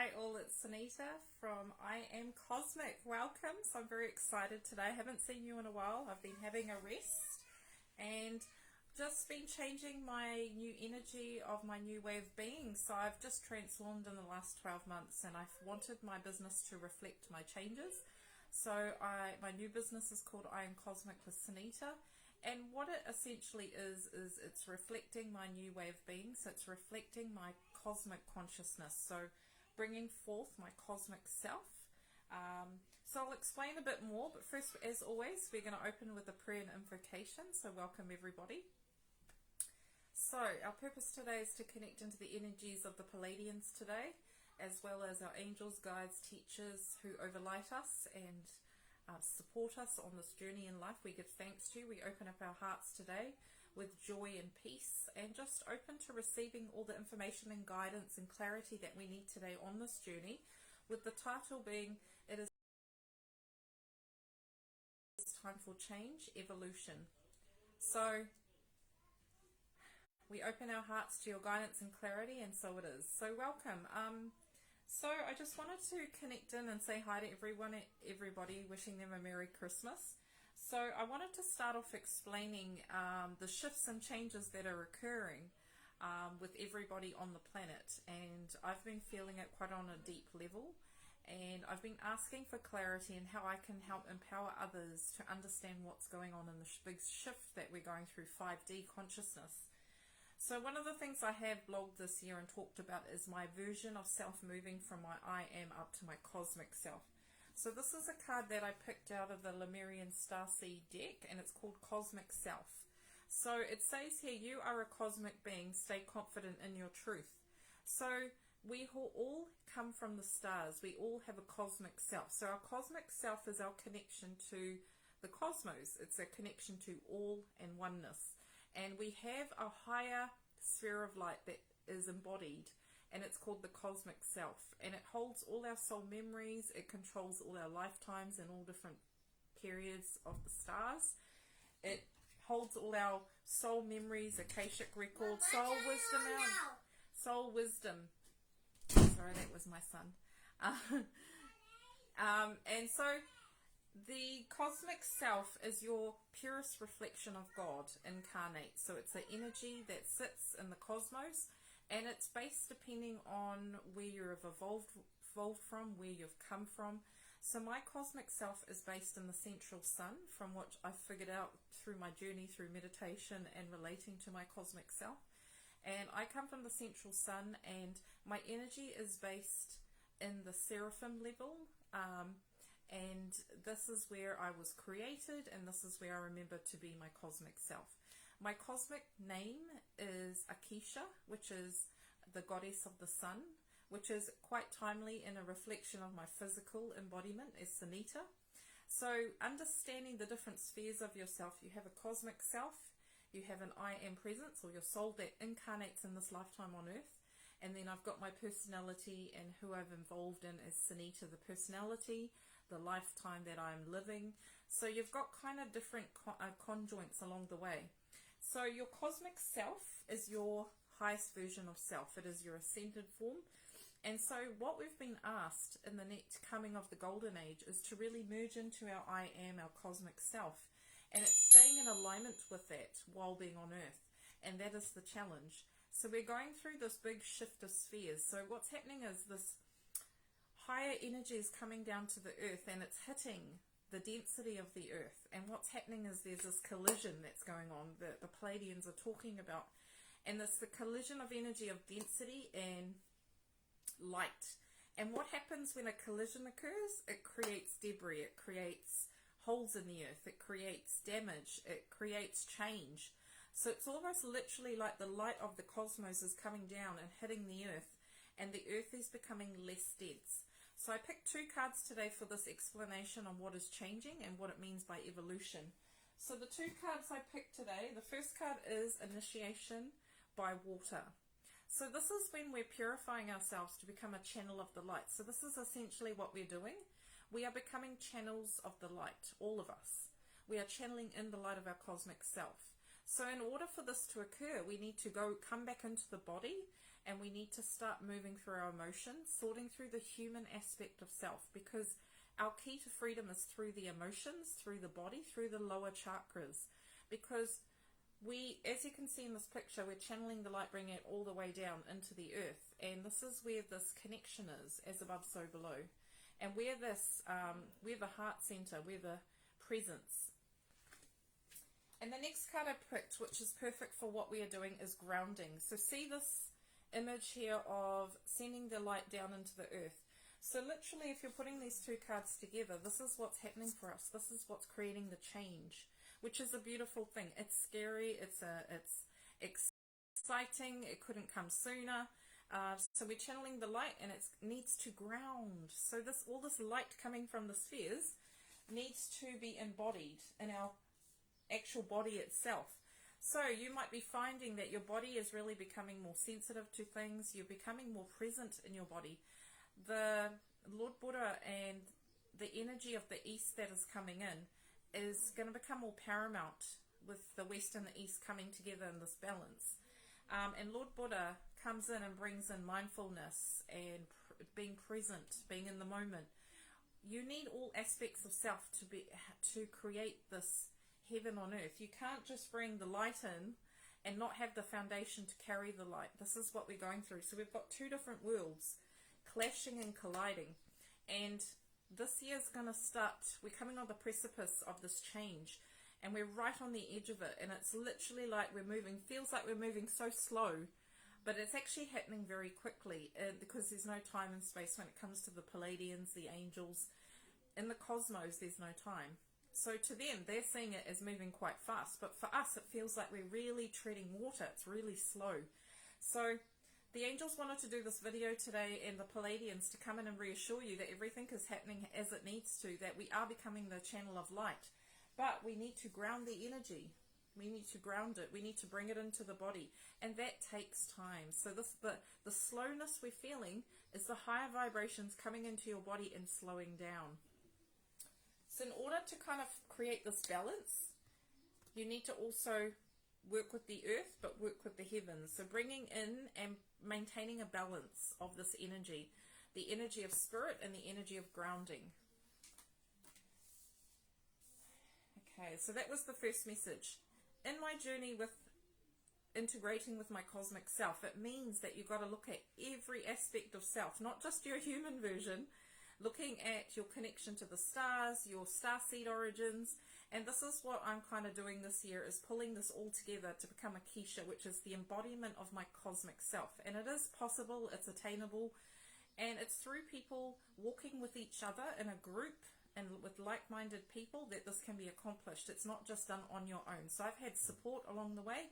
Hi all, it's Sunita from I Am Cosmic. Welcome. So I'm very excited today. I haven't seen you in a while. I've been having a rest and just been changing my new energy of my new way of being. So I've just transformed in the last 12 months and I've wanted my business to reflect my changes. So my new business is called I Am Cosmic with Sunita. And what it essentially is it's reflecting my new way of being. So it's reflecting my cosmic consciousness. So bringing forth my cosmic self. So I'll explain a bit more, but first, as always, we're going to open with a prayer and invocation. So welcome everybody. So our purpose today is to connect into the energies of the Pleadians today, as well as our angels, guides, teachers who overlight us and support us on this journey in life. We give thanks to. We open up our hearts today with joy and peace and just open to receiving all the information and guidance and clarity that we need today on this journey, with the title being It is Time for Change, Evolution. So we open our hearts to your guidance and clarity, and so it is. So welcome. So I just wanted to connect in and say hi to everybody, wishing them a Merry Christmas. So I wanted to start off explaining the shifts and changes that are occurring with everybody on the planet. And I've been feeling it quite on a deep level. And I've been asking for clarity and how I can help empower others to understand what's going on in the big shift that we're going through, 5D consciousness. So one of the things I have blogged this year and talked about is my version of self moving from my I am up to my cosmic self. So this is a card that I picked out of the Lemurian Starseed deck, and it's called Cosmic Self. So it says here, you are a cosmic being, stay confident in your truth. So we all come from the stars, we all have a cosmic self. So our cosmic self is our connection to the cosmos, it's a connection to all and oneness. And we have a higher sphere of light that is embodied, and it's called the cosmic self. And it holds all our soul memories, it controls all our lifetimes and all different periods of the stars. It holds all our soul memories, Akashic records, soul wisdom. Sorry, that was my son. And so the cosmic self is your purest reflection of God incarnate. So it's an energy that sits in the cosmos, and it's based depending on where you've evolved from, where you've come from. So my cosmic self is based in the central sun, from what I've figured out through my journey through meditation and relating to my cosmic self. And I come from the central sun, and my energy is based in the seraphim level. And this is where I was created, and this is where I remember to be my cosmic self. My cosmic name is ARKISHA, which is the goddess of the sun, which is quite timely in a reflection of my physical embodiment as Sunita. So understanding the different spheres of yourself, you have a cosmic self, you have an I am presence, or your soul that incarnates in this lifetime on earth. And then I've got my personality and who I've involved in as Sunita, the personality, the lifetime that I'm living. So you've got kind of different conjoints along the way. So your cosmic self is your highest version of self. It is your ascended form. And so what we've been asked in the next coming of the golden age is to really merge into our I am, our cosmic self. And it's staying in alignment with that while being on earth. And that is the challenge. So we're going through this big shift of spheres. So what's happening is this higher energy is coming down to the earth, and it's hitting the density of the earth. And what's happening is there's this collision that's going on that the Pleadians are talking about. And it's the collision of energy of density and light. And what happens when a collision occurs? It creates debris, it creates holes in the earth, it creates damage, it creates change. So it's almost literally like the light of the cosmos is coming down and hitting the earth, and the earth is becoming less dense. So I picked two cards today for this explanation on what is changing and what it means by evolution. So the two cards I picked today, the first card is Initiation by Water. So this is when we're purifying ourselves to become a channel of the light. So this is essentially what we're doing. We are becoming channels of the light, all of us. We are channeling in the light of our cosmic self. So in order for this to occur, we need to come back into the body, and we need to start moving through our emotions, sorting through the human aspect of self, because our key to freedom is through the emotions, through the body, through the lower chakras. Because we, as you can see in this picture, we're channeling the light, bringing it all the way down into the earth. And this is where this connection is, as above, so below. And where this, we're the heart center, we're the presence. And the next card I picked, which is perfect for what we are doing, is grounding. So see this image here of sending the light down into the earth. So literally, if you're putting these two cards together, this is what's happening for us. This is what's creating the change, which is a beautiful thing. It's scary. It's exciting. It couldn't come sooner. So we're channeling the light, and it needs to ground. So all this light coming from the spheres needs to be embodied in our actual body itself. So you might be finding that your body is really becoming more sensitive to things. You're becoming more present in your body. The Lord Buddha and the energy of the East that is coming in is going to become more paramount, with the West and the East coming together in this balance. And Lord Buddha comes in and brings in mindfulness and being present, being in the moment. You need all aspects of self to create this heaven on earth. You can't just bring the light in and not have the foundation to carry the light. This is what we're going through. So we've got two different worlds clashing and colliding, and this year's going to start. We're coming on the precipice of this change, and we're right on the edge of it, and it's literally like we're moving, feels like we're moving so slow, but it's actually happening very quickly, because there's no time and space when it comes to the Pleadians, the angels. In the cosmos, there's no time. So to them, they're seeing it as moving quite fast, but for us, it feels like we're really treading water. It's really slow. So the angels wanted to do this video today, and the Pleadians, to come in and reassure you that everything is happening as it needs to, that we are becoming the channel of light. But we need to ground the energy. We need to ground it. We need to bring it into the body. And that takes time. So the slowness we're feeling is the higher vibrations coming into your body and slowing down. So in order to kind of create this balance, you need to also work with the earth, but work with the heavens. So bringing in and maintaining a balance of this energy, the energy of spirit and the energy of grounding. Okay, so that was the first message. In my journey with integrating with my cosmic self, it means that you've got to look at every aspect of self, not just your human version, looking at your connection to the stars, your starseed origins. And this is what I'm kind of doing this year, is pulling this all together to become ARKISHA, which is the embodiment of my cosmic self. And it is possible, it's attainable, and it's through people walking with each other in a group and with like-minded people that this can be accomplished. It's not just done on your own. So I've had support along the way.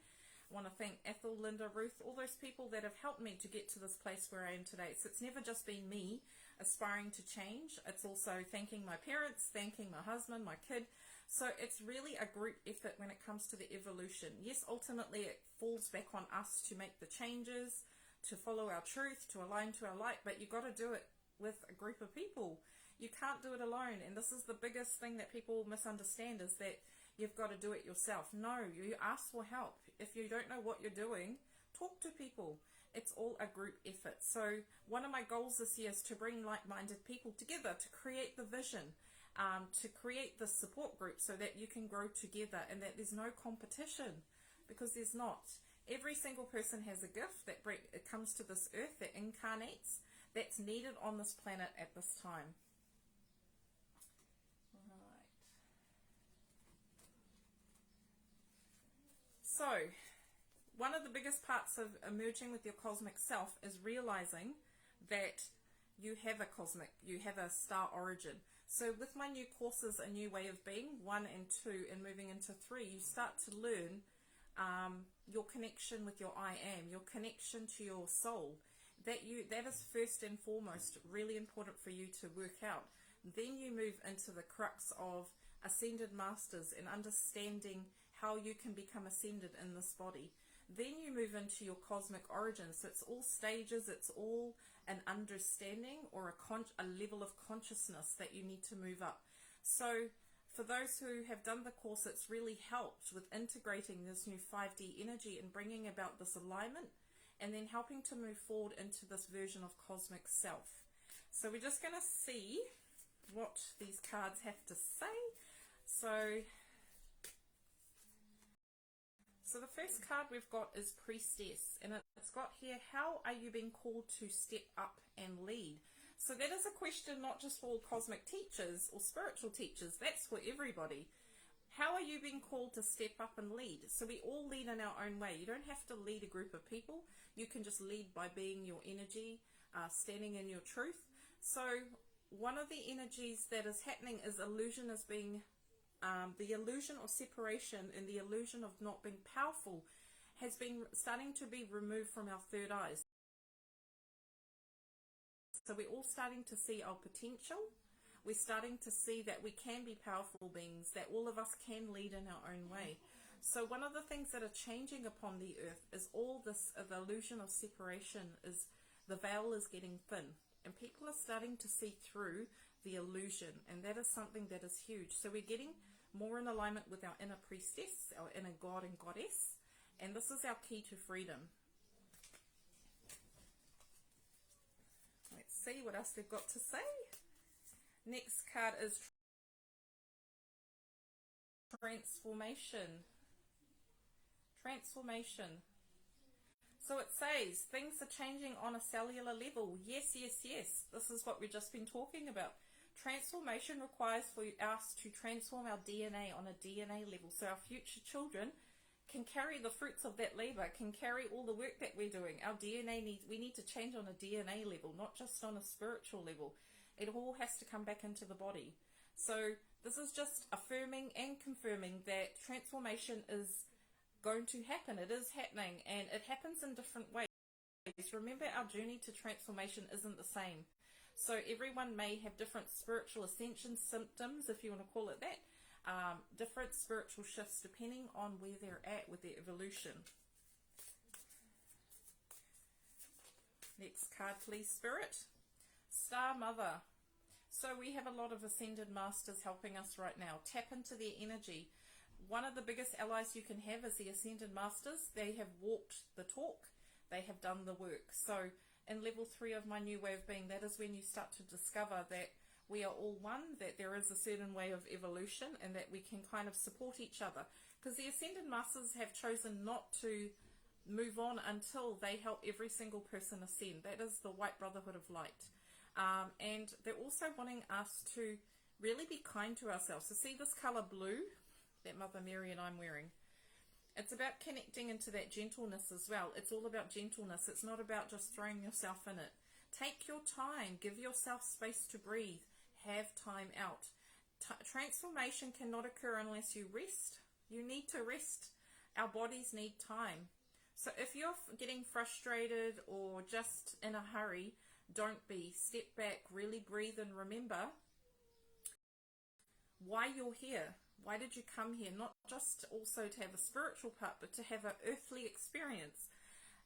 I want to thank Ethel, Linda, Ruth, all those people that have helped me to get to this place where I am today. So it's never just been me aspiring to change. It's also thanking my parents, thanking my husband, my kid. So it's really a group effort when it comes to the evolution. Yes, ultimately it falls back on us to make the changes, to follow our truth, to align to our light, but you've got to do it with a group of people. You can't do it alone. And this is the biggest thing that people misunderstand, is that you've got to do it yourself. No, you ask for help. If you don't know what you're doing, talk to people. It's all a group effort. So one of my goals this year is to bring like-minded people together to create the vision, to create the support group so that you can grow together and that there's no competition, because there's not. Every single person has a gift that it comes to this earth, that incarnates, that's needed on this planet at this time. So, one of the biggest parts of emerging with your cosmic self is realizing that you have a star origin. So with my new courses, A New Way of Being, 1 and 2, and moving into 3, you start to learn your connection with your I am, your connection to your soul. That is first and foremost really important for you to work out. Then you move into the crux of ascended masters and understanding how you can become ascended in this body. Then you move into your cosmic origins. So it's all stages, it's all an understanding or a level of consciousness that you need to move up. So for those who have done the course, it's really helped with integrating this new 5D energy and bringing about this alignment, and then helping to move forward into this version of cosmic self. So we're just going to see what these cards have to say. So the first card we've got is Priestess, and it's got here, how are you being called to step up and lead? So that is a question not just for cosmic teachers or spiritual teachers, that's for everybody. How are you being called to step up and lead? So we all lead in our own way. You don't have to lead a group of people. You can just lead by being your energy, standing in your truth. So one of the energies that is happening is illusion is being, the illusion of separation and the illusion of not being powerful has been starting to be removed from our third eyes. So we're all starting to see our potential. We're starting to see that we can be powerful beings, that all of us can lead in our own way. So one of the things that are changing upon the earth is all this, the illusion of separation, is the veil is getting thin. And people are starting to see through the illusion. And that is something that is huge. So we're getting more in alignment with our inner priestess, our inner god and goddess. And this is our key to freedom. Let's see what else we've got to say. Next card is Transformation. Transformation. So it says things are changing on a cellular level. Yes, yes, yes. This is what we've just been talking about. Transformation requires for us to transform our DNA on a DNA level. So our future children can carry the fruits of that labor, can carry all the work that we're doing. Our DNA we need to change on a DNA level, not just on a spiritual level. It all has to come back into the body. So this is just affirming and confirming that transformation is going to happen. It is happening, and it happens in different ways. Remember, our journey to transformation isn't the same. So everyone may have different spiritual ascension symptoms, if you want to call it that. Different spiritual shifts depending on where they're at with their evolution. Next card, please, Spirit. Star Mother. So we have a lot of ascended masters helping us right now. Tap into their energy. One of the biggest allies you can have is the ascended masters. They have walked the talk. They have done the work. So in level 3 of my new way of being, that is when you start to discover that we are all one, that there is a certain way of evolution, and that we can kind of support each other. Because the Ascended Masters have chosen not to move on until they help every single person ascend. That is the White Brotherhood of Light. And they're also wanting us to really be kind to ourselves. So see this colour blue that Mother Mary and I'm wearing? It's about connecting into that gentleness as well. It's all about gentleness. It's not about just throwing yourself in it. Take your time. Give yourself space to breathe. Have time out. Transformation cannot occur unless you rest. You need to rest. Our bodies need time. So if you're getting frustrated or just in a hurry, don't be. Step back, really breathe, and remember why you're here. Why did you come here? Not just also to have a spiritual part, but to have an earthly experience.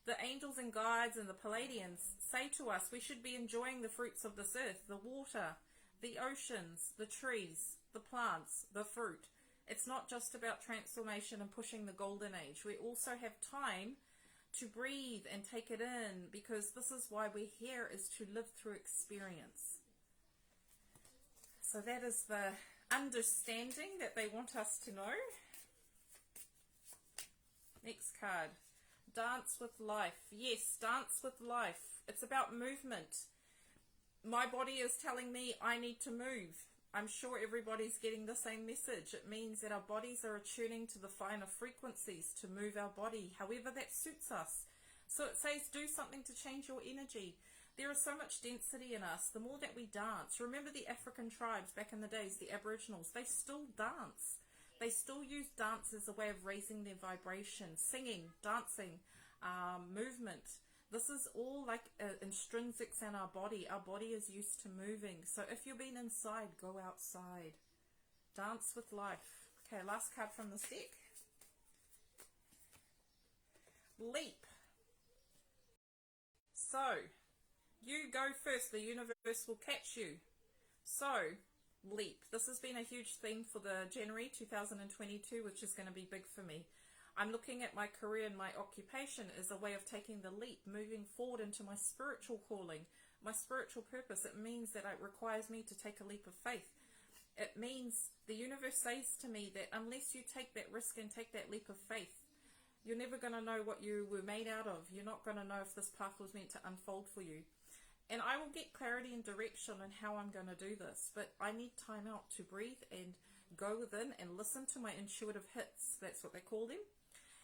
The angels and guides and the Pleadians say to us we should be enjoying the fruits of this earth, the water, the oceans, the trees, the plants, the fruit. It's not just about transformation and pushing the golden age. We also have time to breathe and take it in, because this is why we're here, is to live through experience. So that is the understanding that they want us to know. Next card. Dance with life. Yes, dance with life. It's about movement. My body is telling me I need to move. I'm sure everybody's getting the same message. It means that our bodies are attuning to the finer frequencies to move our body, however that suits us. So it says do something to change your energy. There is so much density in us. The more that we dance. Remember the African tribes back in the days, the Aboriginals, they still dance. They still use dance as a way of raising their vibration, singing, dancing, movement. This is all like intrinsics in our body. Our body is used to moving. So if you've been inside, go outside. Dance with life. Okay, last card from this deck. Leap. So, you go first. The universe will catch you. So, leap. This has been a huge theme for the January 2022, which is going to be big for me. I'm looking at my career and my occupation as a way of taking the leap, moving forward into my spiritual calling, my spiritual purpose. It means that it requires me to take a leap of faith. It means the universe says to me that unless you take that risk and take that leap of faith, you're never going to know what you were made out of. You're not going to know if this path was meant to unfold for you. And I will get clarity and direction on how I'm going to do this. But I need time out to breathe and go within and listen to my intuitive hits. That's what they call them.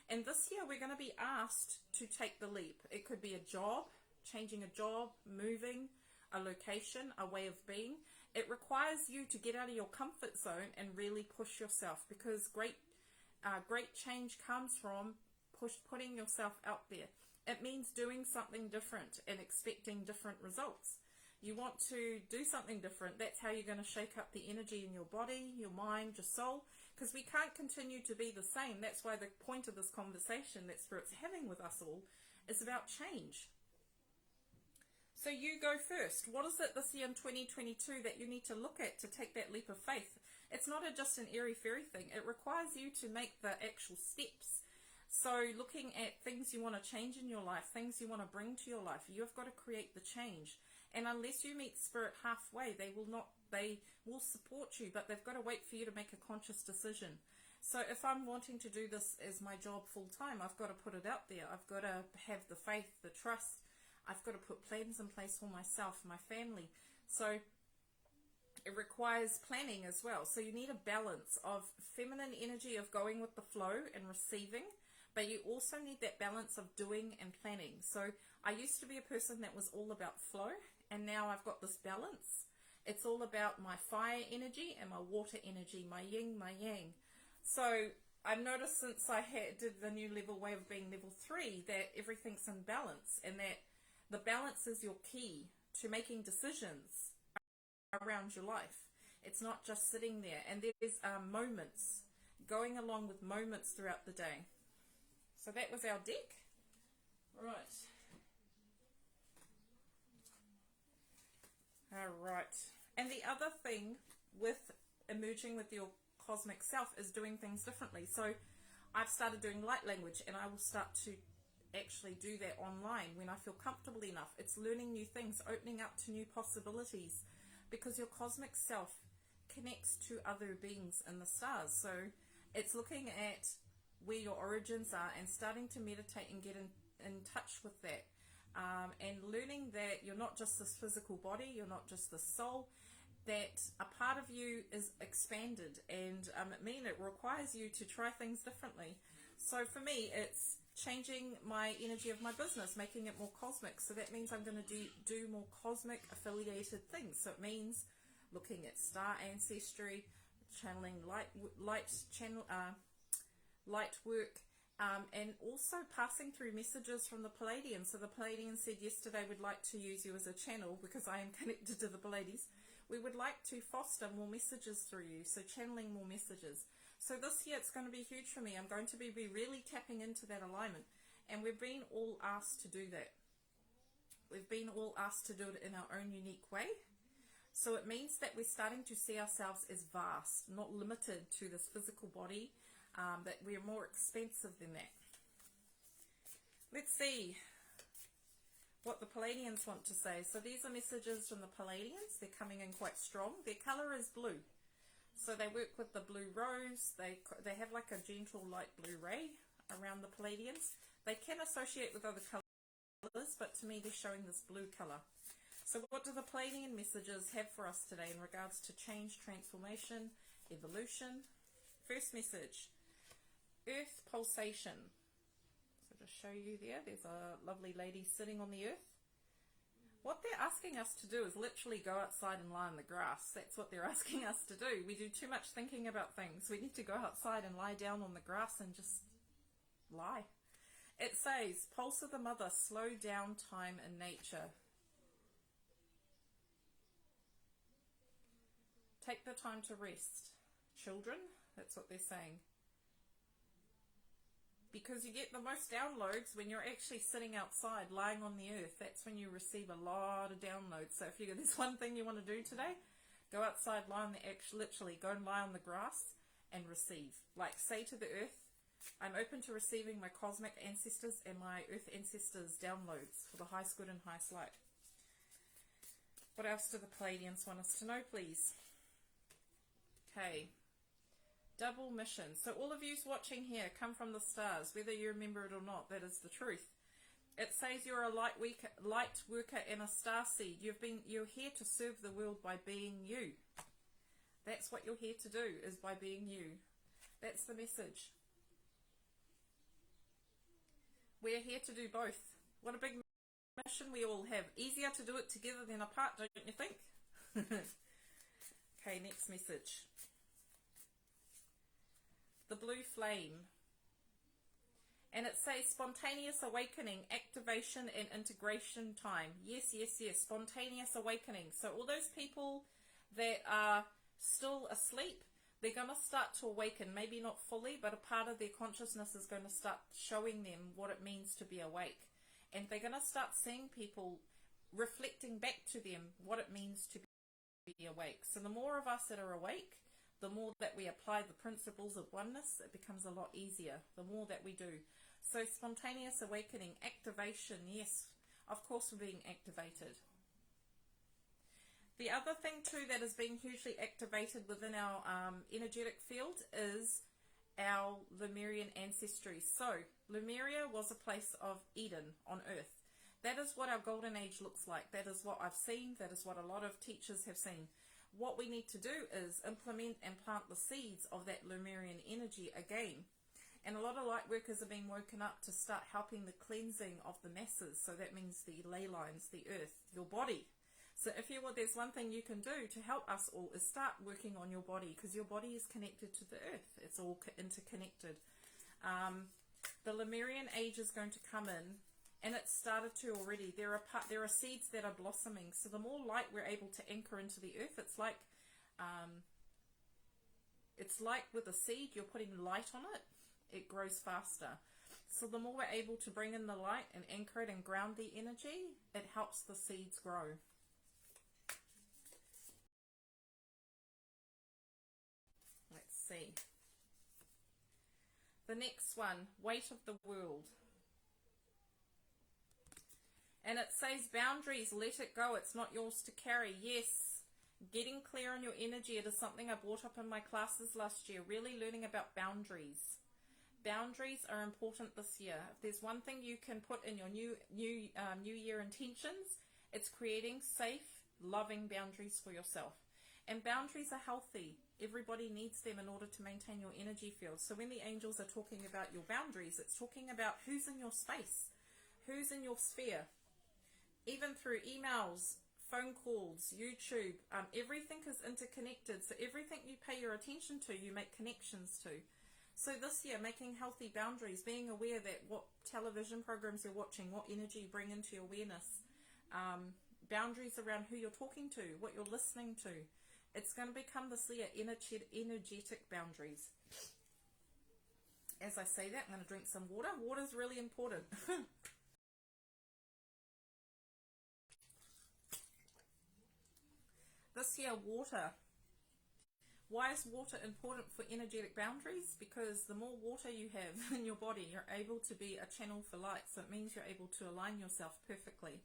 And this year we're going to be asked to take the leap. It could be a job, changing a job, moving, a location, a way of being. It requires you to get out of your comfort zone and really push yourself, because great change comes from putting yourself out there. It means doing something different and expecting different results. You want to do something different. That's how you're going to shake up the energy in your body, your mind, your soul, because we can't continue to be the same. That's why the point of this conversation that Spirit's having with us all is about change. So you go first. What is it this year in 2022 that you need to look at to take that leap of faith? It's not just an airy-fairy thing. It requires you to make the actual steps. So looking at things you want to change in your life, things you want to bring to your life, you've got to create the change. And unless you meet Spirit halfway, they will support you, but they've got to wait for you to make a conscious decision. So if I'm wanting to do this as my job full time, I've got to put it out there. I've got to have the faith, the trust. I've got to put plans in place for myself, my family. So it requires planning as well. So you need a balance of feminine energy of going with the flow and receiving, but you also need that balance of doing and planning. So I used to be a person that was all about flow, and now I've got this balance. It's all about my fire energy and my water energy, my yin, my yang. So I've noticed since I did the new level way of being level 3 that everything's in balance, and that the balance is your key to making decisions around your life. It's not just sitting there. And there's moments, going along with moments throughout the day. So that was our deck. Right. Alright. And the other thing with emerging with your cosmic self is doing things differently. So I've started doing light language, and I will start to actually do that online when I feel comfortable enough. It's learning new things, opening up to new possibilities, because your cosmic self connects to other beings in the stars. So it's looking at where your origins are and starting to meditate and get in touch with that, and learning that you're not just this physical body, you're not just the soul, that a part of you is expanded, and it requires you to try things differently. So for me, it's changing my energy of my business, making it more cosmic. So that means I'm going to do more cosmic affiliated things. So it means looking at star ancestry, channeling light work, and also passing through messages from the Pleadians. So the Pleadians said yesterday, we'd like to use you as a channel, because I am connected to the Pleiades. We would like to foster more messages through you, so channeling more messages. So this year it's going to be huge for me. I'm going to be really tapping into that alignment, and we've been all asked to do that. We've been all asked to do it in our own unique way. So it means that we're starting to see ourselves as vast, not limited to this physical body, that we're more expansive than that. Let's see what the Pleadians want to say. So these are messages from the Pleadians. They're coming in quite strong. Their color is blue. So they work with the blue rose. They have like a gentle light blue ray around the Pleadians. They can associate with other colors, but to me they're showing this blue color. So what do the Pleadian messages have for us today in regards to change, transformation, evolution? First message, earth pulsation. So just show you there's a lovely lady sitting on the earth. What they're asking us to do is literally go outside and lie in the grass. That's what they're asking us to do. We do too much thinking about things. We need to go outside and lie down on the grass and just lie. It says, Pulse of the Mother, slow down time in nature. Take the time to rest. Children, that's what they're saying. Because you get the most downloads when you're actually sitting outside, lying on the earth. That's when you receive a lot of downloads. So if there's one thing you want to do today, Go outside, lie on the literally go and lie on the grass and receive. Like, say to the earth, I'm open to receiving my cosmic ancestors and my earth ancestors' downloads for the highest good and highest light. What else do the Pleadians want us to know, please? Okay. Double mission. So all of yous watching here come from the stars, whether you remember it or not. That is the truth. It says you're a light worker and a star seed. You're here to serve the world by being you. That's what you're here to do, is by being you. That's the message. We're here to do both. What a big mission we all have. Easier to do it together than apart, don't you think? Okay, next message. The blue flame. And it says spontaneous awakening, activation and integration time. Yes, yes, yes, spontaneous awakening. So all those people that are still asleep, they're going to start to awaken. Maybe not fully, but a part of their consciousness is going to start showing them what it means to be awake. And they're going to start seeing people reflecting back to them what it means to be awake. So the more of us that are awake, the more that we apply the principles of oneness, it becomes a lot easier, the more that we do. So spontaneous awakening, activation, yes, of course we're being activated. The other thing too that is being hugely activated within our energetic field is our Lemurian ancestry. So Lemuria was a place of Eden on earth. That is what our golden age looks like. That is what I've seen. That is what a lot of teachers have seen. What we need to do is implement and plant the seeds of that Lemurian energy again. And a lot of light workers are being woken up to start helping the cleansing of the masses. So that means the ley lines, the earth, your body. So if you want, there's one thing you can do to help us all is start working on your body, because your body is connected to the earth. It's all interconnected. The Lemurian age is going to come in, and it started to already. There are seeds that are blossoming. So the more light we're able to anchor into the earth, it's like with a seed, you're putting light on it, it grows faster. So the more we're able to bring in the light and anchor it and ground the energy, it helps the seeds grow. Let's see. The next one, weight of the world. And it says boundaries, let it go. It's not yours to carry. Yes, getting clear on your energy. It is something I brought up in my classes last year, really learning about boundaries. Boundaries are important this year. If there's one thing you can put in your new year intentions, it's creating safe, loving boundaries for yourself. And boundaries are healthy. Everybody needs them in order to maintain your energy field. So when the angels are talking about your boundaries, it's talking about who's in your space, who's in your sphere. Even through emails, phone calls, YouTube, everything is interconnected. So everything you pay your attention to, you make connections to. So this year, making healthy boundaries, being aware that what television programs you're watching, what energy you bring into your awareness, boundaries around who you're talking to, what you're listening to. It's going to become this year energetic boundaries. As I say that, I'm going to drink some water. Water is really important. This year, water. Why is water important for energetic boundaries? Because the more water you have in your body, you're able to be a channel for light. So it means you're able to align yourself perfectly.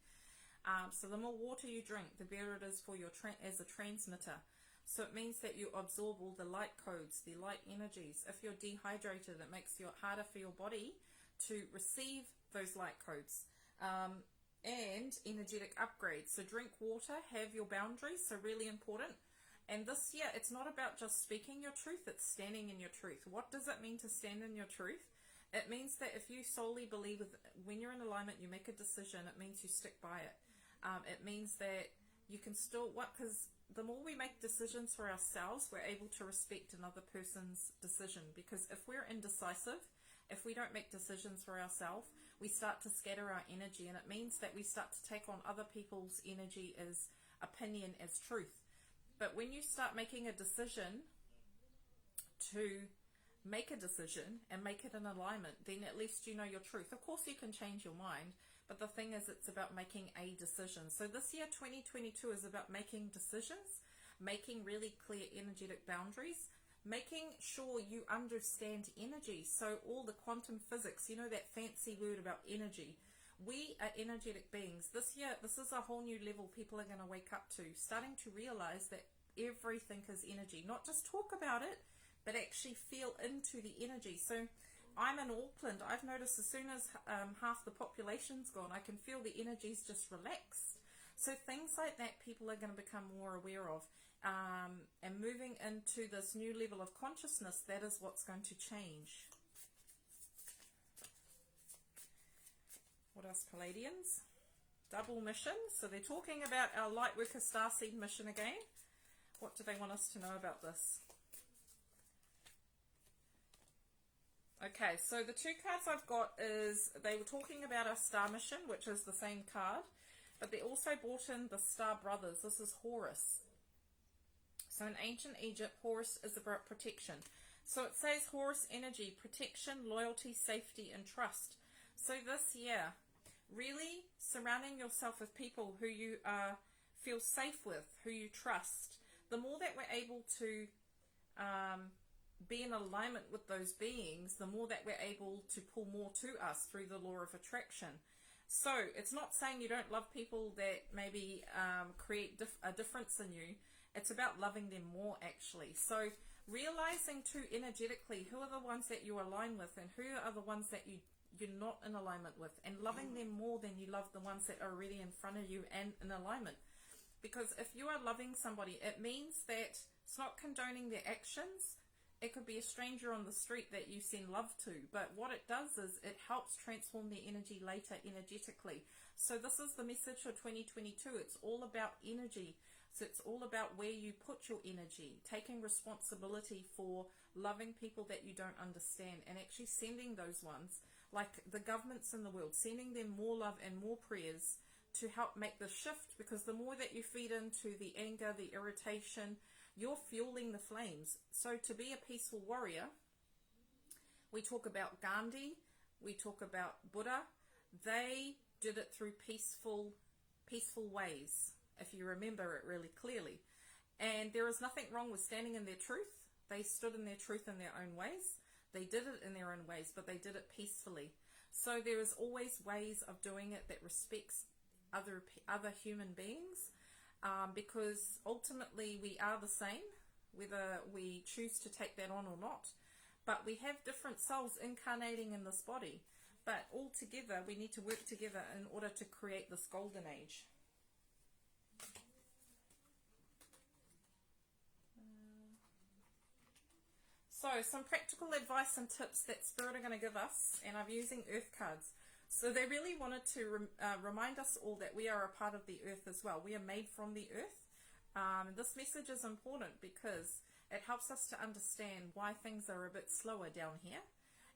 So the more water you drink, the better it is for your as a transmitter. So it means that you absorb all the light codes, the light energies. If you're dehydrated, it makes it harder for your body to receive those light codes. And energetic upgrades. So drink water, have your boundaries, so really important. And this year, it's not about just speaking your truth, it's standing in your truth. What does it mean to stand in your truth? It means that if you solely believe, when you're in alignment, you make a decision, it means you stick by it. It means that you can still, because the more we make decisions for ourselves, we're able to respect another person's decision. Because if we're indecisive, if we don't make decisions for ourselves, we start to scatter our energy, and it means that we start to take on other people's energy as opinion as truth. But when you start making a decision to make a decision and make it in alignment, then at least you know your truth. Of course you can change your mind, but the thing is, it's about making a decision. So this year 2022 is about making decisions, making really clear energetic boundaries, making sure you understand energy. So all the quantum physics, you know, that fancy word about energy. We are energetic beings. This year, this is a whole new level people are going to wake up to, starting to realize that everything is energy. Not just talk about it, but actually feel into the energy. So I'm in Auckland. I've noticed as soon as half the population's gone, I can feel the energy's just relaxed. So things like that people are going to become more aware of. And moving into this new level of consciousness, that is what's going to change. What else, Pleadians? Double mission. So they're talking about our Lightworker Starseed mission again. What do they want us to know about this? Okay, so the two cards I've got is, they were talking about our star mission, which is the same card, but they also brought in the star brothers. This is Horus. So in ancient Egypt, Horus is about protection. So it says Horus energy, protection, loyalty, safety, and trust. So this year, really surrounding yourself with people who you feel safe with, who you trust. The more that we're able to be in alignment with those beings, the more that we're able to pull more to us through the law of attraction. So it's not saying you don't love people that maybe create a difference in you. It's about loving them more, actually. So realizing too energetically who are the ones that you align with and who are the ones that you're not in alignment with, and loving them more than you love the ones that are already in front of you and in alignment. Because if you are loving somebody, it means that it's not condoning their actions. It could be a stranger on the street that you send love to, but what it does is it helps transform their energy later energetically. So this is the message for 2022. It's all about energy. So it's all about where you put your energy, taking responsibility for loving people that you don't understand, and actually sending those ones, like the governments in the world, sending them more love and more prayers to help make the shift, because the more that you feed into the anger, the irritation, you're fueling the flames. So to be a peaceful warrior, we talk about Gandhi, we talk about Buddha. They did it through peaceful ways, if you remember it really clearly. And there is nothing wrong with standing in their truth. They stood in their truth in their own ways. They did it in their own ways, but they did it peacefully. So there is always ways of doing it that respects other human beings, because ultimately we are the same, whether we choose to take that on or not. But we have different souls incarnating in this body. But all together, we need to work together in order to create this golden age. So some practical advice and tips that Spirit are going to give us, and I'm using Earth cards. So they really wanted to remind us all that we are a part of the Earth as well. We are made from the Earth. This message is important because it helps us to understand why things are a bit slower down here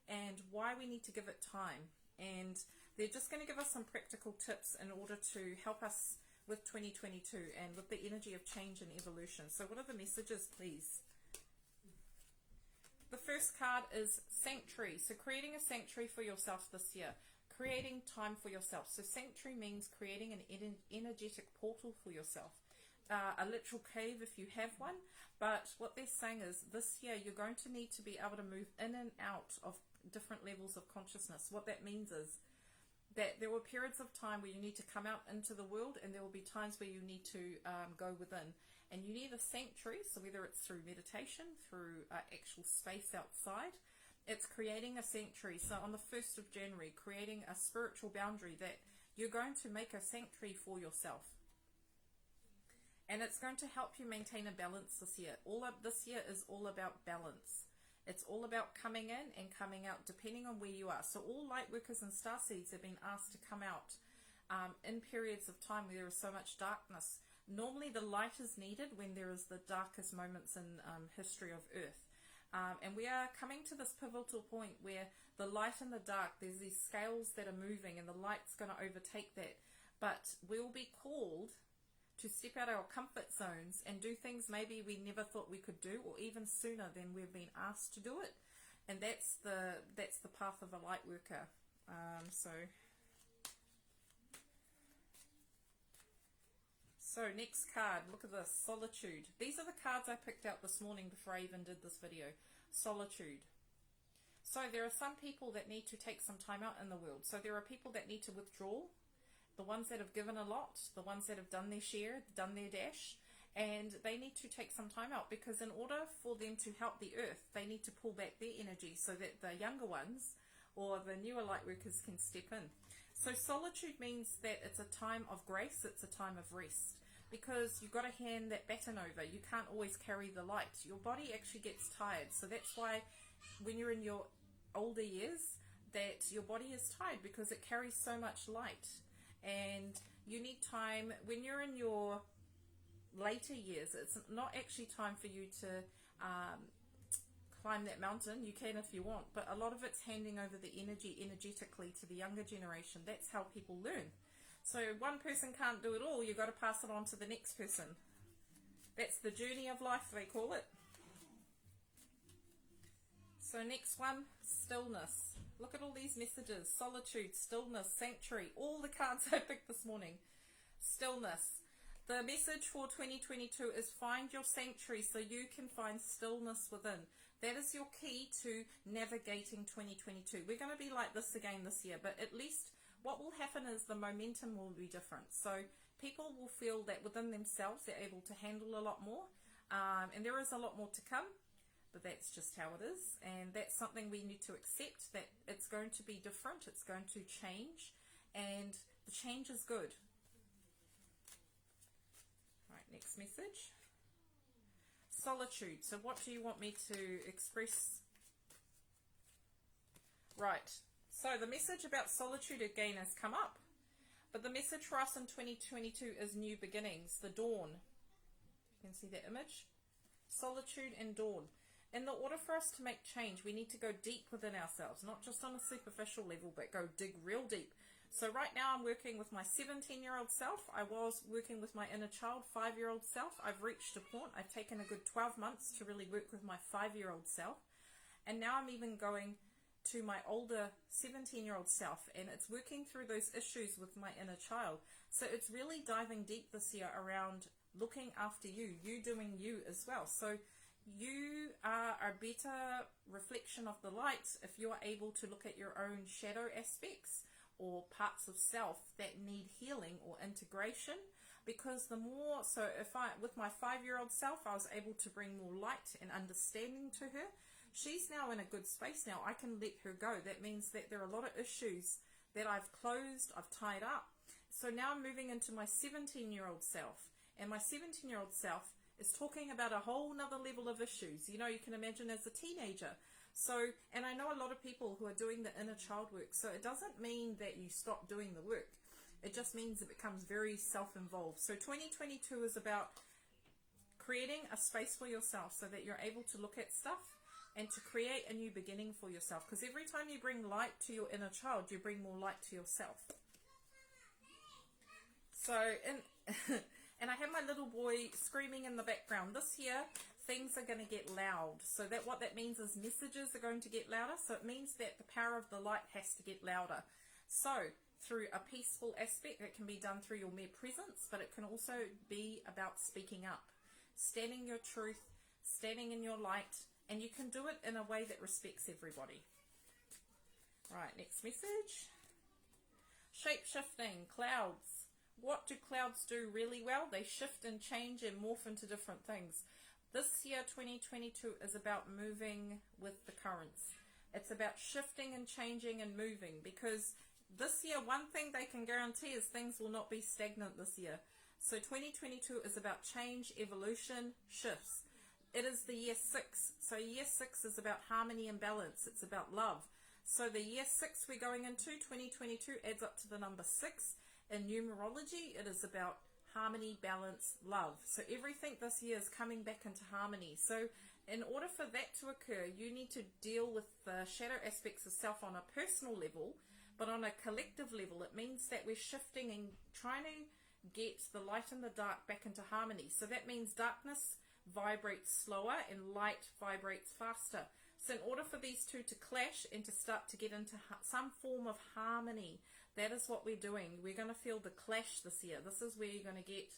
and why we need to give it time. And they're just going to give us some practical tips in order to help us with 2022 and with the energy of change and evolution. So what are the messages, please? The first card is sanctuary. So creating a sanctuary for yourself this year. Creating time for yourself. So sanctuary means creating an energetic portal for yourself. A literal cave if you have one. But what they're saying is this year you're going to need to be able to move in and out of different levels of consciousness. What that means is that there were periods of time where you need to come out into the world, and there will be times where you need to go within. And you need a sanctuary, so whether it's through meditation, through actual space outside, it's creating a sanctuary. So on the 1st of January, creating a spiritual boundary that you're going to make a sanctuary for yourself. And it's going to help you maintain a balance this year. This year is all about balance. It's all about coming in and coming out, depending on where you are. So all light workers and starseeds have been asked to come out in periods of time where there is so much darkness. Normally the light is needed when there is the darkest moments in history of Earth. And we are coming to this pivotal point where the light and the dark, there's these scales that are moving, and the light's going to overtake that. But we'll be called to step out our comfort zones and do things maybe we never thought we could do, or even sooner than we've been asked to do it. And that's the path of a light worker. So So next card, look at this, Solitude. These are the cards I picked out this morning before I even did this video. Solitude. So there are some people that need to take some time out in the world. So there are people that need to withdraw, the ones that have given a lot, the ones that have done their share, done their dash, and they need to take some time out, because in order for them to help the earth, they need to pull back their energy so that the younger ones or the newer light workers can step in. So solitude means that it's a time of grace, it's a time of rest, because you've got to hand that baton over. You can't always carry the light. Your body actually gets tired. So that's why when you're in your older years, that your body is tired, because it carries so much light. And you need time. When you're in your later years, it's not actually time for you to climb that mountain. You can if you want, but a lot of it's handing over the energy energetically to the younger generation. That's how people learn. So one person can't do it all. You've got to pass it on to the next person. That's the journey of life, they call it. So next one, stillness. Look at all these messages. Solitude, stillness, sanctuary, all the cards I picked this morning. Stillness. The message for 2022 is find your sanctuary so you can find stillness within. That is your key to navigating 2022. We're going to be like this again this year, but at least what will happen is the momentum will be different. So people will feel that within themselves they're able to handle a lot more, and there is a lot more to come, but that's just how it is, and that's something we need to accept, that it's going to be different, it's going to change, and the change is good. Right, next message. Solitude. So what do you want me to express? Right. So the message about solitude again has come up. But the message for us in 2022 is new beginnings, the dawn. You can see that image. Solitude and dawn. In the order for us to make change, we need to go deep within ourselves, not just on a superficial level, but go dig real deep. So right now I'm working with my 17-year-old self. I was working with my inner child 5-year-old self. I've reached a point. I've taken a good 12 months to really work with my 5-year-old self. And now I'm even going to my older 17-year-old self, and it's working through those issues with my inner child. So it's really diving deep this year around looking after you, you doing you as well. So you are a better reflection of the light if you are able to look at your own shadow aspects or parts of self that need healing or integration, because the more, so if I, with my 5-year-old self, I was able to bring more light and understanding to her. She's now in a good space now. I can let her go. That means that there are a lot of issues that I've closed, I've tied up. So now I'm moving into my 17-year-old self, and my 17-year-old self is talking about a whole nother level of issues. You know, you can imagine as a teenager. So, and I know a lot of people who are doing the inner child work. So it doesn't mean that you stop doing the work. It just means it becomes very self-involved. So 2022 is about creating a space for yourself so that you're able to look at stuff and to create a new beginning for yourself. Because every time you bring light to your inner child, you bring more light to yourself. So, and I have my little boy screaming in the background. This year, things are going to get loud. So that what that means is messages are going to get louder. So it means that the power of the light has to get louder. So through a peaceful aspect, it can be done through your mere presence, but it can also be about speaking up, standing your truth, standing in your light, and you can do it in a way that respects everybody. Right, next message. Shape-shifting, clouds. What do clouds do really well? They shift and change and morph into different things. This year, 2022, is about moving with the currents. It's about shifting and changing and moving, because this year, one thing they can guarantee is things will not be stagnant this year. So 2022 is about change, evolution, shifts. It is the year 6. So year 6 is about harmony and balance. It's about love. So the year 6 we're going into, 2022, adds up to the number 6. In numerology, it is about harmony, balance, love. So everything this year is coming back into harmony. So in order for that to occur, you need to deal with the shadow aspects of self on a personal level, but on a collective level, it means that we're shifting and trying to get the light and the dark back into harmony. So that means darkness vibrates slower and light vibrates faster. So in order for these two to clash and to start to get into some form of harmony, that is what we're doing. We're going to feel the clash this year. This is where you're going to get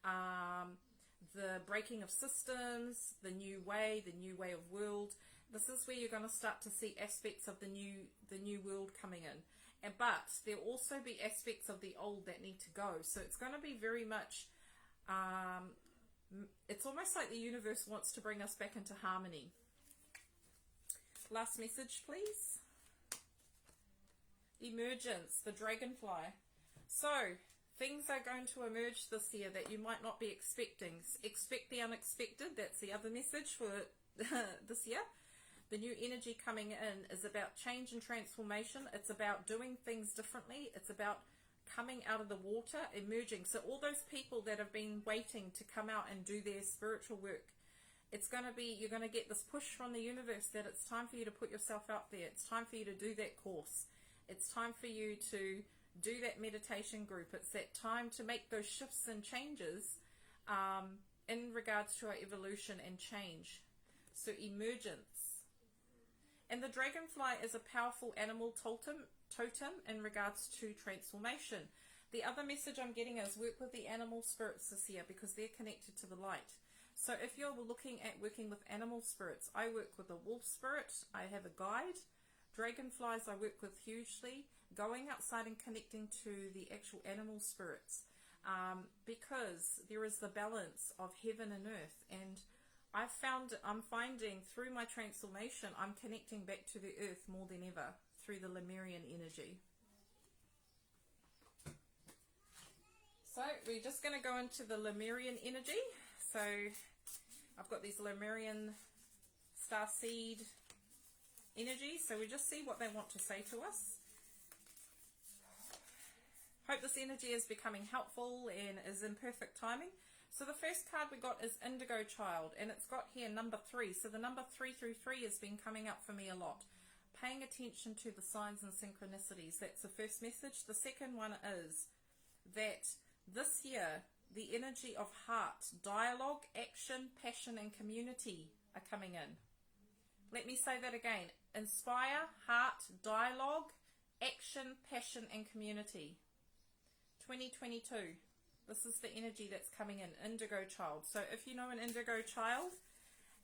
the breaking of systems, the new way of world. This is where you're going to start to see aspects of the new world coming in. But there'll also be aspects of the old that need to go. So it's going to be very much, it's almost like the universe wants to bring us back into harmony. Last message, please. Emergence, the dragonfly. So, things are going to emerge this year that you might not be expecting. Expect the unexpected. That's the other message for this year. The new energy coming in is about change and transformation. It's about doing things differently. It's about coming out of the water, emerging. So all those people that have been waiting to come out and do their spiritual work, it's going to be, you're going to get this push from the universe that it's time for you to put yourself out there. It's time for you to do that course. It's time for you to do that meditation group. It's that time to make those shifts and changes in regards to our evolution and change. So emergence. And the dragonfly is a powerful animal totem in regards to transformation. The other message I'm getting is work with the animal spirits this year because they're connected to the light. So if you're looking at working with animal spirits, I work with a wolf spirit. I have a guide. Dragonflies I work with hugely. Going outside and connecting to the actual animal spirits because there is the balance of heaven and earth. And I'm finding through my transformation, I'm connecting back to the earth more than ever through the Lemurian energy. So we're just going to go into the Lemurian energy. So I've got these Lemurian starseed energy. So we just see what they want to say to us. Hope this energy is becoming helpful and is in perfect timing. So the first card we got is Indigo Child, and it's got here number 3. So the number 3 through 3 has been coming up for me a lot. Paying attention to the signs and synchronicities. That's the first message. The second one is that this year, the energy of heart, dialogue, action, passion, and community are coming in. Let me say that again. Inspire, heart, dialogue, action, passion, and community. 2022. This is the energy that's coming in, Indigo Child. So if you know an Indigo Child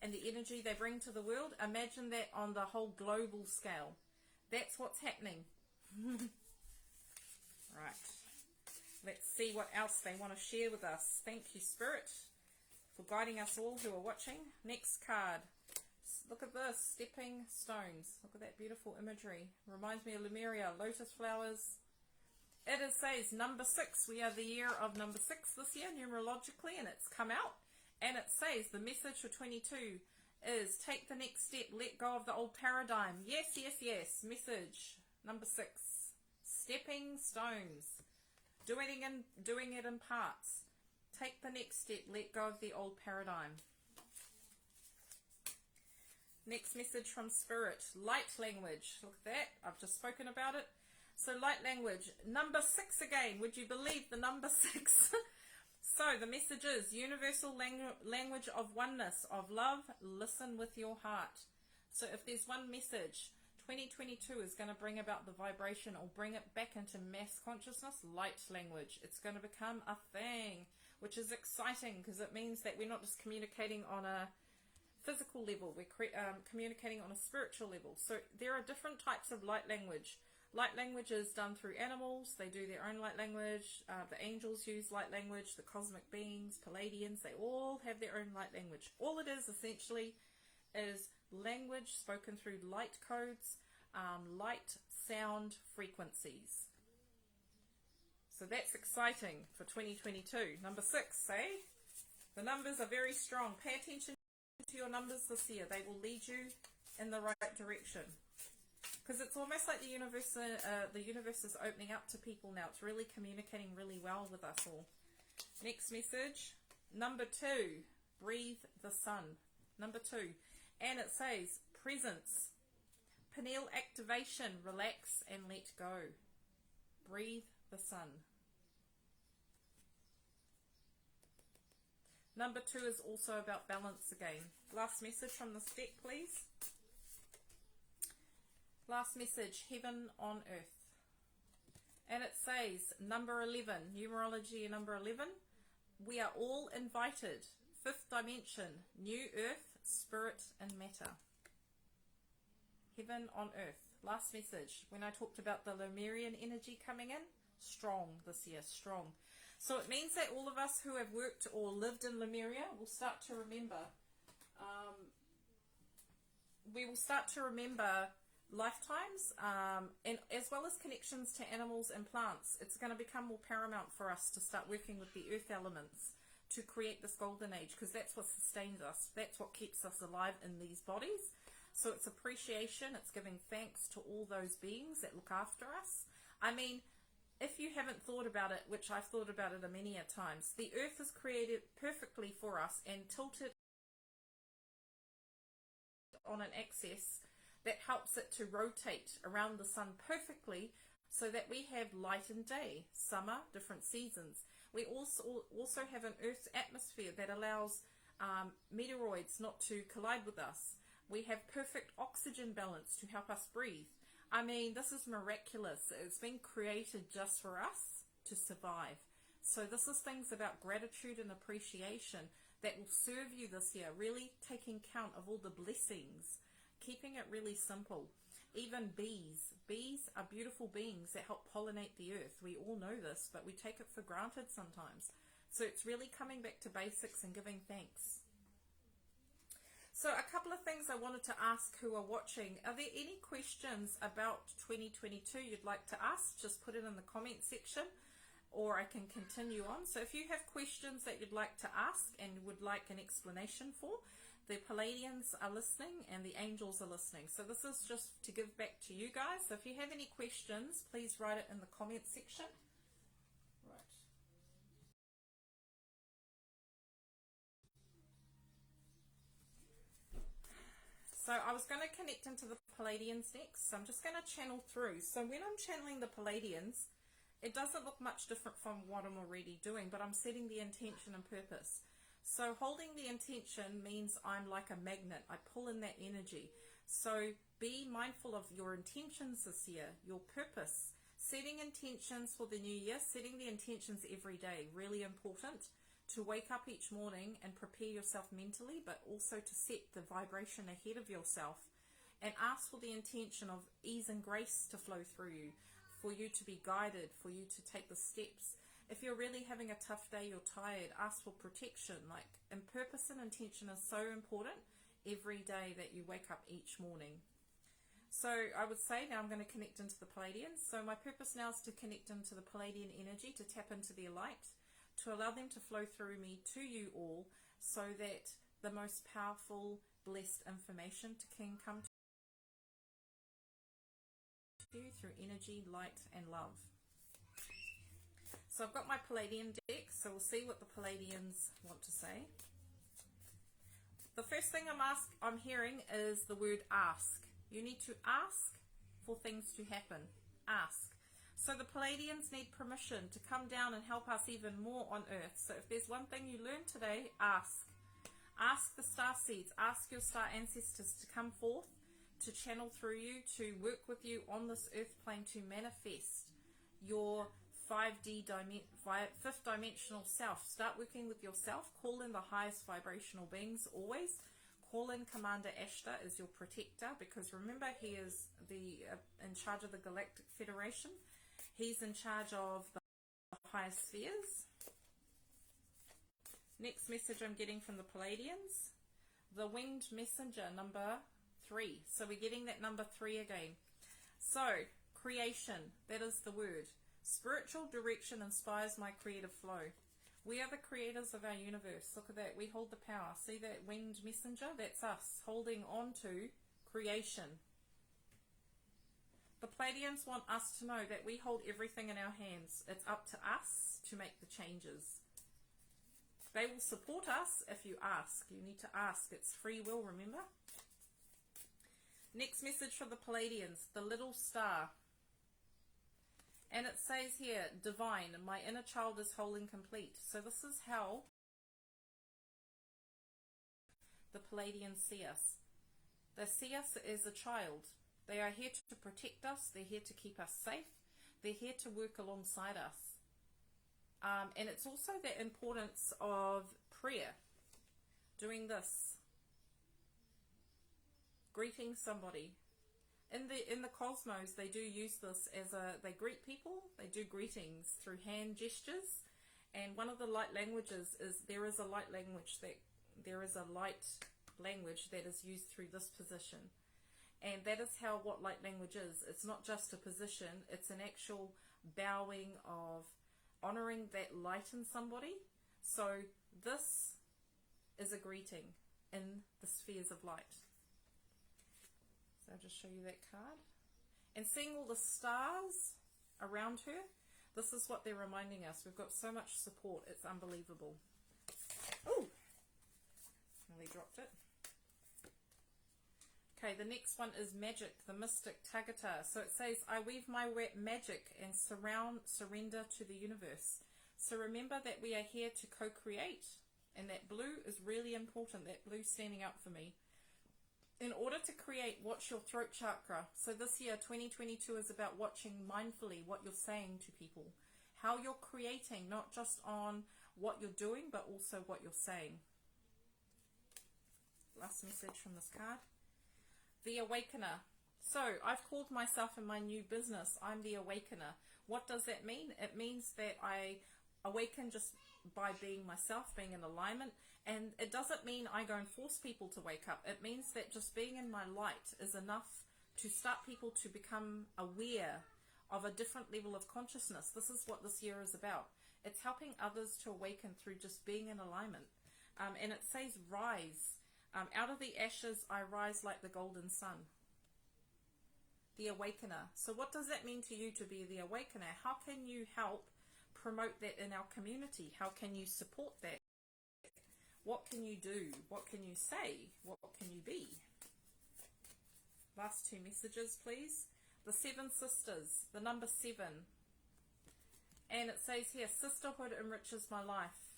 and the energy they bring to the world, imagine that on the whole global scale. That's what's happening. Right. Let's see what else they want to share with us. Thank you, Spirit, for guiding us all who are watching. Next card. Look at this, stepping stones. Look at that beautiful imagery. Reminds me of Lemuria, lotus flowers. It says number 6. We are the year of number 6 this year, numerologically, and it's come out. And it says the message for 22 is take the next step, let go of the old paradigm. Yes, yes, yes. Message number 6. Stepping stones. Doing it in parts. Take the next step, let go of the old paradigm. Next message from Spirit, light language. Look at that. I've just spoken about it. So light language, number 6 again. Would you believe the number 6? So the message is universal language of oneness, of love. Listen with your heart. So if there's one message, 2022 is going to bring about the vibration or bring it back into mass consciousness, light language. It's going to become a thing, which is exciting because it means that we're not just communicating on a physical level, we're communicating on a spiritual level. So there are different types of light language. Light language is done through animals. They do their own light language. The angels use light language. The cosmic beings, Pleadians, they all have their own light language. All it is essentially is language spoken through light codes, light sound frequencies. So that's exciting for 2022. Number 6, eh? The numbers are very strong. Pay attention to your numbers this year. They will lead you in the right direction. Because it's almost like the universe is opening up to people now. It's really communicating really well with us all. Next message, number 2, breathe the sun. Number 2, and it says presence, pineal activation, relax and let go. Breathe the sun. Number 2 is also about balance again. Last message from this deck, please. Last message, heaven on earth. And it says number 11, numerology number 11. We are all invited. Fifth dimension, new earth, spirit and matter. Heaven on earth. Last message, when I talked about the Lemurian energy coming in, strong this year, strong. So it means that all of us who have worked or lived in Lemuria will start to remember. We will start to remember lifetimes, and as well as connections to animals and plants. It's going to become more paramount for us to start working with the earth elements to create this golden age, because that's what sustains us. That's what keeps us alive in these bodies. So it's appreciation, it's giving thanks to all those beings that look after us. I mean, if you haven't thought about it, which I've thought about it a many a times, the earth is created perfectly for us and tilted on an axis that helps it to rotate around the sun perfectly, so that we have light and day, summer, different seasons. We also have an Earth's atmosphere that allows meteoroids not to collide with us. We have perfect oxygen balance to help us breathe. I mean, this is miraculous. It's been created just for us to survive. So this is things about gratitude and appreciation that will serve you this year, really taking count of all the blessings, keeping it really simple. Even bees. Bees are beautiful beings that help pollinate the earth. We all know this, but we take it for granted sometimes. So it's really coming back to basics and giving thanks. So a couple of things I wanted to ask who are watching. Are there any questions about 2022 you'd like to ask? Just put it in the comment section, or I can continue on. So if you have questions that you'd like to ask and would like an explanation for, the Pleadians are listening and the angels are listening. So this is just to give back to you guys. So if you have any questions, please write it in the comment section. Right. So I was going to connect into the Pleadians next. So I'm just going to channel through. So when I'm channeling the Pleadians, it doesn't look much different from what I'm already doing, but I'm setting the intention and purpose. So holding the intention means I'm like a magnet. I pull in that energy. So be mindful of your intentions this year, your purpose. Setting intentions for the new year, setting the intentions every day, really important. To wake up each morning and prepare yourself mentally, but also to set the vibration ahead of yourself and ask for the intention of ease and grace to flow through you, for you to be guided, for you to take the steps. If you're really having a tough day, you're tired, ask for protection. And purpose and intention is so important every day that you wake up each morning. So I would say now I'm going to connect into the Pleadians. So my purpose now is to connect into the Pleadian energy, to tap into their light, to allow them to flow through me to you all, so that the most powerful, blessed information can come to you through energy, light and love. So I've got my Pleadian deck, so we'll see what the Pleadians want to say. The first thing I'm hearing is the word ask. You need to ask for things to happen. Ask. So the Pleadians need permission to come down and help us even more on earth. So if there's one thing you learned today, ask. Ask the star seeds, ask your star ancestors to come forth, to channel through you, to work with you on this earth plane, to manifest your 5th dimensional self. Start working with yourself. Call in the highest vibrational beings always. Call in Commander Ashtar as your protector, because remember, he is in charge of the Galactic Federation. He's in charge of the higher spheres. Next message I'm getting from the Pleadians, the Winged Messenger, number 3. So we're getting that number 3 again. So, creation, that is the word. Spiritual direction inspires my creative flow. We are the creators of our universe. Look at that. We hold the power. See that winged messenger? That's us holding on to creation. The Pleadians want us to know that we hold everything in our hands. It's up to us to make the changes. They will support us if you ask. You need to ask. It's free will, remember? Next message for the Pleadians, the little star. And it says here, divine, my inner child is whole and complete. So this is how the Pleadians see us. They see us as a child. They are here to protect us. They're here to keep us safe. They're here to work alongside us. And it's also the importance of prayer, doing this, greeting somebody. In the cosmos, they do use this as they greet people, they do greetings through hand gestures. And one of the light languages is, there is a light language that is used through this position. And that is what light language is. It's not just a position, it's an actual bowing of honoring that light in somebody. So this is a greeting in the spheres of light. So I'll just show you that card. And seeing all the stars around her, this is what they're reminding us. We've got so much support, it's unbelievable. Oh, nearly dropped it. Okay, the next one is magic, the mystic Tagata. So it says, I weave my magic and surrender to the universe. So remember that we are here to co-create. And that blue is really important, that blue standing up for me. In order to create, watch your throat chakra. So this year, 2022, is about watching mindfully what you're saying to people. How you're creating, not just on what you're doing, but also what you're saying. Last message from this card. The Awakener. So I've called myself in my new business, I'm the Awakener. What does that mean? It means that I awaken just by being myself, being in alignment. And it doesn't mean I go and force people to wake up. It means that just being in my light is enough to start people to become aware of a different level of consciousness. This is what this year is about. It's helping others to awaken through just being in alignment. And it says rise. Out of the ashes I rise like the golden sun. The Awakener. So what does that mean to you to be the Awakener? How can you help promote that in our community? How can you support that? What can you do? What can you say? What can you be? Last two messages, please. The Seven Sisters, the number 7. And it says here, sisterhood enriches my life.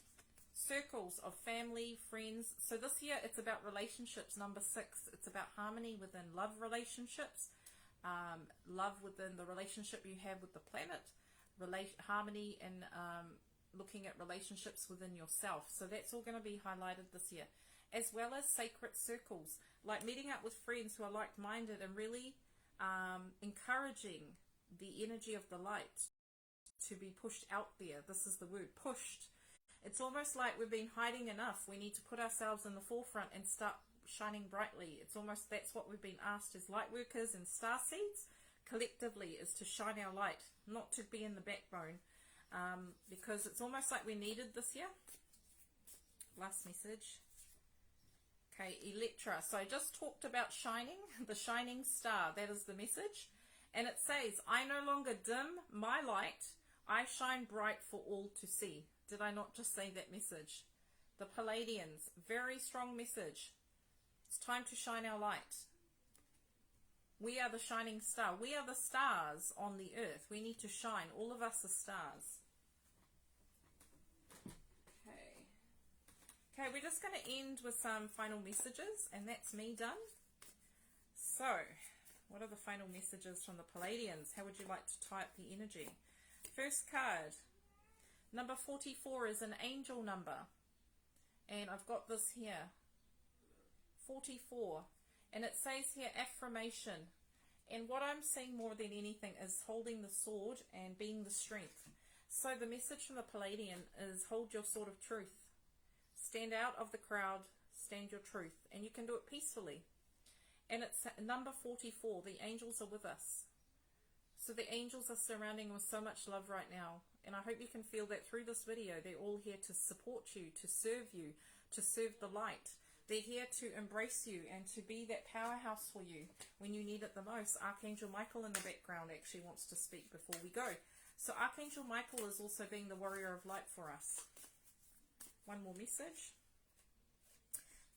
Circles of family, friends. So this year it's about relationships, number 6. It's about harmony within love relationships, love within the relationship you have with the planet, harmony in looking at relationships within yourself. So that's all going to be highlighted this year, as well as sacred circles, like meeting up with friends who are like-minded and really encouraging the energy of the light to be pushed out there. This is the word, pushed. It's almost like we've been hiding enough. We need to put ourselves in the forefront and start shining brightly. It's almost, that's what we've been asked as light workers and star seeds collectively, is to shine our light, not to be in the backbone, because it's almost like we needed this year. Last message. Okay, Electra. So I just talked about shining, the shining star. That is the message. And it says, I no longer dim my light. I shine bright for all to see. Did I not just say that message? The Pleadians, very strong message. It's time to shine our light. We are the shining star. We are the stars on the earth. We need to shine. All of us are stars. Okay, we're just going to end with some final messages, and that's me done. So, what are the final messages from the Pleadians? How would you like to tie up the energy? First card. Number 44 is an angel number. And I've got this here. 44. And it says here, affirmation. And what I'm seeing more than anything is holding the sword and being the strength. So the message from the Pleadian is hold your sword of truth. Stand out of the crowd, stand your truth. And you can do it peacefully. And it's number 44. The angels are with us. So the angels are surrounding with so much love right now. And I hope you can feel that through this video. They're all here to support you, to serve the light. They're here to embrace you and to be that powerhouse for you when you need it the most. Archangel Michael in the background actually wants to speak before we go. So Archangel Michael is also being the warrior of light for us. One more message.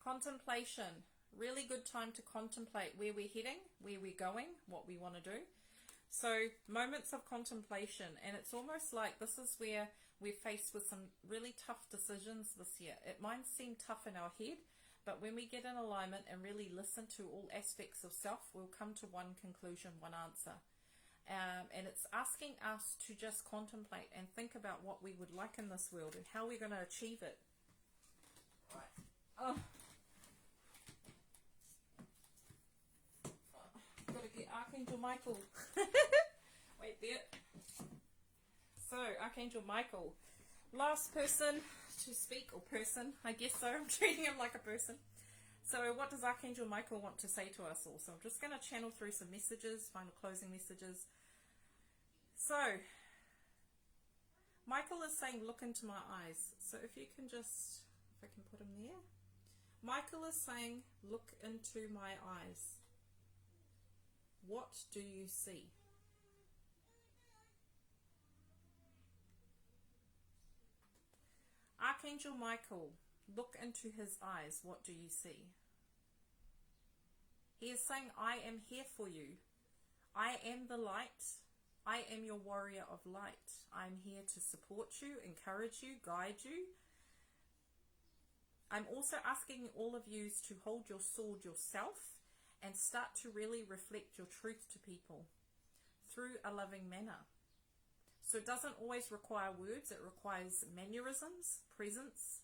Contemplation. Really good time to contemplate where we're heading, where we're going, what we want to do. So moments of contemplation, and it's almost like this is where we're faced with some really tough decisions this year. It might seem tough in our head, but when we get in alignment and really listen to all aspects of self, we'll come to one conclusion, one answer. And it's asking us to just contemplate and think about what we would like in this world and how we're going to achieve it. Right. Oh. Got to get Archangel Michael. Wait there. So, Archangel Michael, last person to speak, or person, I guess so. I'm treating him like a person. So what does Archangel Michael want to say to us all? So I'm just going to channel through some messages, final closing messages. So, Michael is saying, look into my eyes. So if you can just, if I can put him there. Michael is saying, look into my eyes. What do you see? Archangel Michael, look into his eyes. What do you see? He is saying, I am here for you. I am the light. I am your warrior of light. I'm here to support you, encourage you, guide you. I'm also asking all of you to hold your sword yourself and start to really reflect your truth to people through a loving manner. So it doesn't always require words, it requires mannerisms, presence.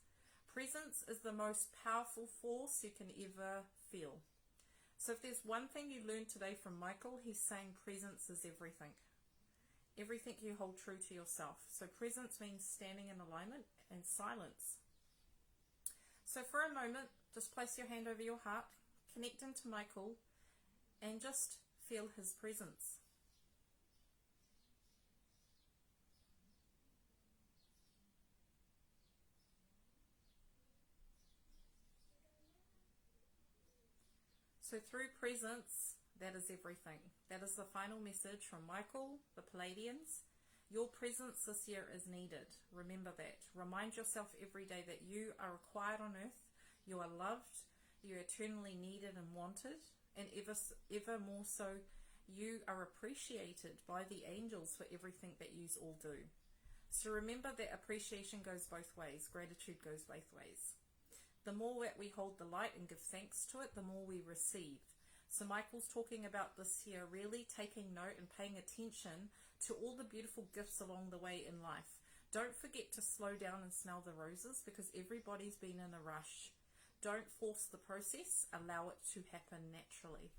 Presence is the most powerful force you can ever feel. So if there's one thing you learned today from Michael, he's saying presence is everything. Everything you hold true to yourself. So presence means standing in alignment and silence. So for a moment, just place your hand over your heart, connect into Michael, and just feel his presence. So through presence, that is everything. That is the final message from Michael, the Pleadians. Your presence this year is needed. Remember that. Remind yourself every day that you are required on earth. You are loved. You are eternally needed and wanted. And ever more so, you are appreciated by the angels for everything that you all do. So remember that appreciation goes both ways. Gratitude goes both ways. The more that we hold the light and give thanks to it, the more we receive. So Michael's talking about this here, really taking note and paying attention to all the beautiful gifts along the way in life. Don't forget to slow down and smell the roses, because everybody's been in a rush. Don't force the process, allow it to happen naturally.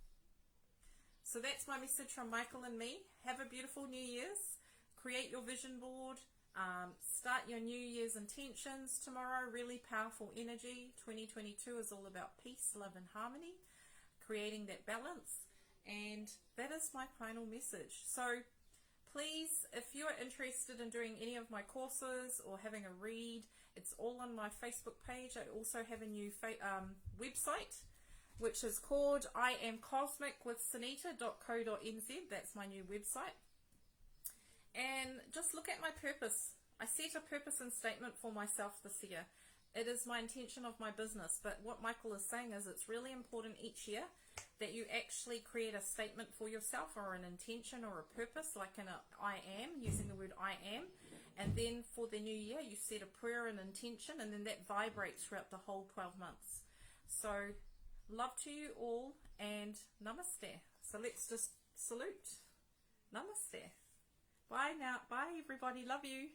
So that's my message from Michael and me. Have a beautiful New Year's. Create your vision board. Start your New Year's intentions tomorrow. Really powerful energy. 2022 is all about peace, love and harmony, creating that balance. And that is my final message. So please, if you are interested in doing any of my courses or having a read, it's all on my Facebook page. I also have a new website, which is called iamcosmicwithsunita.co.nz. That's my new website. And just look at my purpose. I set a purpose and statement for myself this year. It is my intention of my business, but what Michael is saying is it's really important each year that you actually create a statement for yourself, or an intention or a purpose, like in a I am, using the word I am. And then for the new year, you set a prayer and intention, and then that vibrates throughout the whole 12 months. So love to you all, and namaste. So let's just salute. Namaste. Bye now. Bye everybody. Love you.